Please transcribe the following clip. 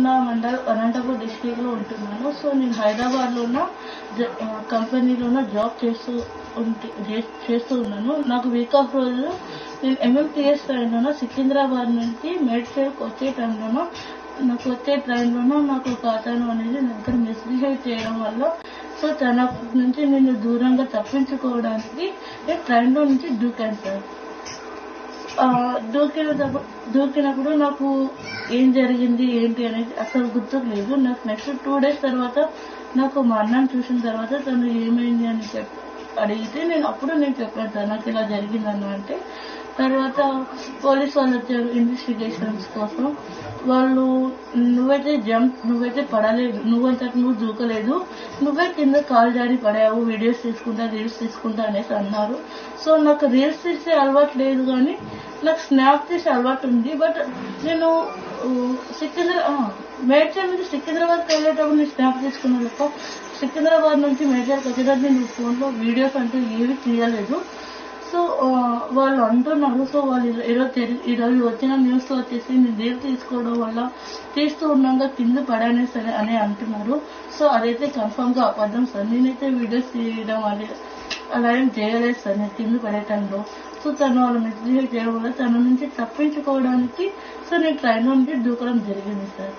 నల్గొండ మండల్ అనంతపూర్ డిస్ట్రిక్ట్లో ఉంటున్నాను. సో నేను హైదరాబాద్లో ఉన్న కంపెనీలో జాబ్ చేస్తూ ఉన్నాను. నాకు వీక్ ఆఫ్ రోజు నేను MMTS ట్రైన్లోనో సికింద్రాబాద్ నుంచి మేడ్చల్కి వచ్చే ట్రైన్లోనో నాకు ఒక అతను అనేది నా దగ్గర మిస్బిహేవ్ చేయడం వల్ల సో తన నుంచి నేను దూరంగా తప్పించుకోవడానికి నేను ట్రైన్లో నుంచి దూకాను సార్. దూకినప్పుడు నాకు ఏం జరిగింది ఏంటి అనేది అసలు గుర్తుకు లేదు. నాకు నెక్స్ట్ 2 days తర్వాత నాకు మా అన్నని చూసిన తర్వాత తను ఏమైంది అని అడిగితే నేను చెప్పాను సార్ నాకు ఇలా జరిగిందన్న. అంటే తర్వాత పోలీస్ వాళ్ళు వచ్చారు ఇన్వెస్టిగేషన్స్ కోసం. వాళ్ళు నువ్వైతే పడలేదు, నువ్వు దూకలేదు, నువ్వే కింద కాలు జారి పడావు, వీడియోస్ రీల్స్ తీసుకుంటా అనేసి అన్నారు. సో నాకు రీల్స్ తీసే అలవాటు లేదు కానీ నాకు స్నాప్ తీసే అలవాటు ఉంది. బట్ నేను మేడ్చల్ నుంచి సికింద్రాబాద్కి వెళ్ళేటప్పుడు నేను స్నాప్ తీసుకున్నాను తప్ప సికింద్రాబాద్ నుంచి మేడ్చల్కి వచ్చేటప్పుడు నేను ఫోన్లో వీడియోస్ అంటూ ఏవి తీయలేదు. సో వాళ్ళు అంటున్నారు. సో వాళ్ళు ఈరోజు వచ్చిన న్యూస్ వచ్చేసి నేను రీల్ తీసుకోవడం వల్ల తీస్తూ ఉండగా కింద పడానే సరే అని అంటున్నారు. సో అదైతే కన్ఫర్మ్ గా అబద్ధం సార్. నేనైతే వీడియోస్ తీయడం అలా ఏం చేయలేదు సార్ నేను కింద పడే టైంలో. సో తను వాళ్ళు మిస్బిహేవ్ చేయడం వల్ల తన నుంచి తప్పించుకోవడానికి సో నేను ట్రైన్ నుంచి దూకడం జరిగింది సార్.